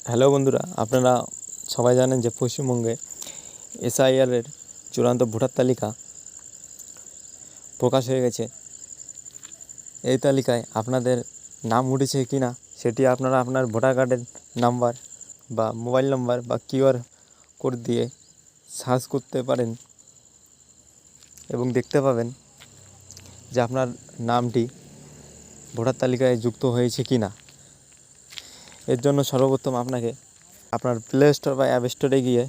Hello বন্ধুরা, আপনারা সবাই জানেন যে পশ্চিমবঙ্গে এসআইআরের চূড়ান্ত ভোটার তালিকা প্রকাশ হয়ে গেছে। এই তালিকায় আপনাদের নাম উঠেছে কি না সেটি আপনারা আপনার ভোটার কার্ডের নাম্বার বা মোবাইল নাম্বার বা কিউআর কোড দিয়ে সার্চ করতে পারেন এবং দেখতে পাবেন যে আপনার নামটি ভোটার তালিকায় যুক্ত হয়েছে কি না। এর জন্য সর্বপ্রথম আপনাকে আপনার প্লে স্টোর বা অ্যাপ স্টোরে গিয়ে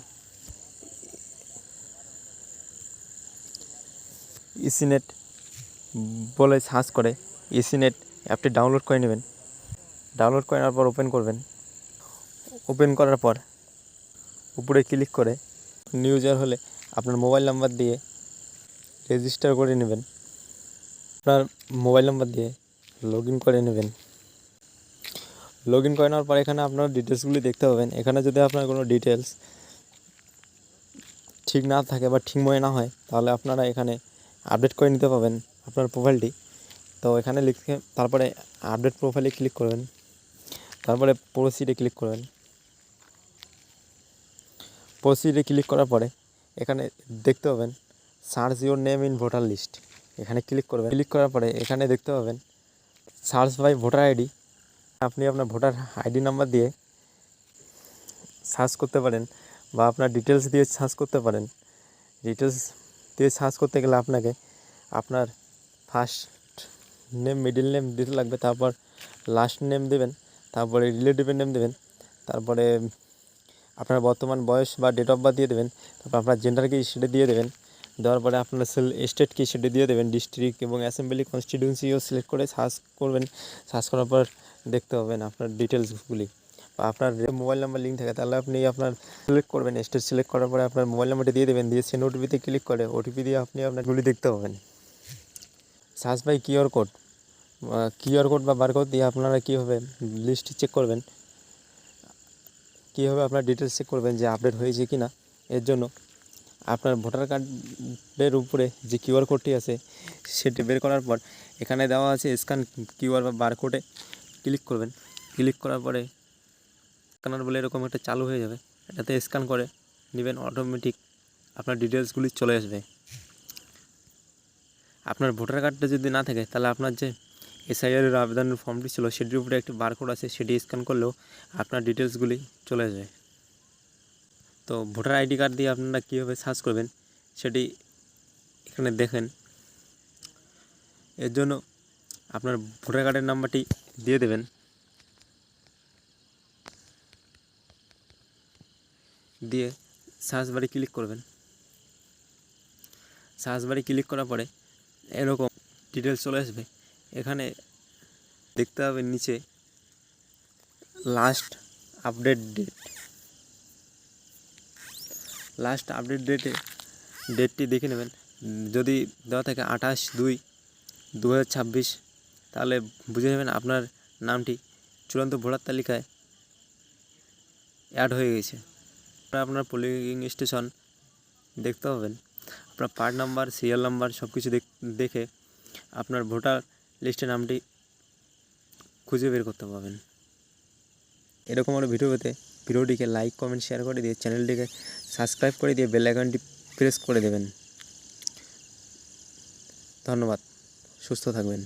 ইসিনেট বলে সার্চ করে ইসিনেট অ্যাপটি ডাউনলোড করে নেবেন। ডাউনলোড করার পর ওপেন করবেন। ওপেন করার পর উপরে ক্লিক করে নিউ ইউজার হলে আপনার মোবাইল নাম্বার দিয়ে রেজিস্টার করে নেবেন। আপনার মোবাইল নাম্বার দিয়ে লগ ইন করে নেবেন। লগ ইন করে নেওয়ার পর এখানে আপনার ডিটেলসগুলি দেখতে পাবেন। এখানে যদি আপনার কোনো ডিটেলস ঠিক না থাকে বা ঠিক মনে না হয় তাহলে আপনারা এখানে আপডেট করে নিতে পারবেন আপনার প্রোফাইলটি। তো এখানে লিখে তারপরে আপডেট প্রোফাইলে ক্লিক করবেন, তারপরে প্রসিডে ক্লিক করবেন। প্রসিডে ক্লিক করার পরে এখানে দেখতে পাবেন search your name in voter list, এখানে ক্লিক করবেন। ক্লিক করার পরে এখানে দেখতে পাবেন সার্চ বাই ভোটার আইডি। আপনি আপনার ভোটার আইডি নাম্বার দিয়ে সার্চ করতে পারেন বা আপনার ডিটেলস দিয়ে সার্চ করতে পারেন। ডিটেলস দিয়ে সার্চ করতে গেলে আপনাকে আপনার ফার্স্ট নেম, মিডিল নেম দিতে লাগবে, তারপর লাস্ট নেম দেবেন, তারপরে রিলেটিভের নেম দেবেন, তারপরে আপনার বর্তমান বয়স বা ডেট অফ বার্থ দিয়ে দেবেন, তারপর আপনার জেন্ডার কি সেটা দিয়ে দেবেন। দেওয়ার পরে আপনার স্টেট কি সেটা দিয়ে দেবেন, ডিস্ট্রিক্ট এবং অ্যাসেম্বলি কনস্টিটিউয়েন্সিও সিলেক্ট করে সার্চ করবেন। সার্চ করার পর দেখতে পাবেন আপনার ডিটেলসগুলি বা আপনার মোবাইল নাম্বার লিঙ্ক থাকে তাহলে আপনি আপনার সিলেক্ট করবেন। স্টেট সিলেক্ট করার পরে আপনার মোবাইল নাম্বারটি দিয়ে দেবেন, দিয়ে সেন্ড ওটিপিতে ক্লিক করে ওটিপি দিয়ে আপনি আপনারগুলি দেখতে পাবেন। সার্চ বাই কিউআর কোড বা বারকোড দিয়ে আপনারা কীভাবে লিস্ট চেক করবেন, কীভাবে আপনার ডিটেলস চেক করবেন যে আপডেট হয়েছে কি না। এর জন্য আপনার ভোটার কার্ডের উপরে যে কিউআর কোডটি আছে সেটি বের করার পর এখানে দেওয়া আছে স্ক্যান কিউআর বা বারকোডে ক্লিক করবেন। ক্লিক করার পরে স্ক্যানার বলে এরকম একটা চালু হয়ে যাবে, এটাতে স্ক্যান করে নেবেন, অটোমেটিক আপনার ডিটেলসগুলি চলে আসবে। আপনার ভোটার কার্ডটা যদি না থাকে তাহলে আপনার যে এসআইআরের আবেদনের ফর্মটি ছিল সেটির উপরে একটি বারকোড আছে, সেটি স্ক্যান করলেও আপনার ডিটেলসগুলি চলে যায়। তো ভোটার আইডি কার্ড দিয়ে আপনারা কীভাবে সার্চ করবেন সেটি এখানে দেখেন। এর জন্য আপনার ভোটার কার্ডের নাম্বারটি দিয়ে দেবেন, দিয়ে সার্চ বারে ক্লিক করবেন। সার্চ বারে ক্লিক করার পরে এরকম ডিটেলস চলে আসবে। এখানে দেখতে হবে নিচে লাস্ট আপডেট ডেটটি দেখে নেবেন। যদি দেওয়া থাকে 28/2/2026 তাহলে বুঝে নেবেন আপনার নামটি চূড়ান্ত ভোটার তালিকায় অ্যাড হয়ে গেছে। আপনার পোলিং স্টেশন দেখতে পাবেন, আপনার পার্ট নাম্বার, সিরিয়াল নাম্বার সব কিছু দেখে আপনার ভোটার লিস্টের নামটি খুঁজে বের করতে পারবেন। এরকম আরও ভিডিও পেতে ভিডিওটিকে লাইক, কমেন্ট, শেয়ার করে দিয়ে চ্যানেলটিকে সাবস্ক্রাইব করে দিয়ে বেল আইকনটি প্রেস করে দেবেন। ধন্যবাদ, সুস্থ থাকবেন।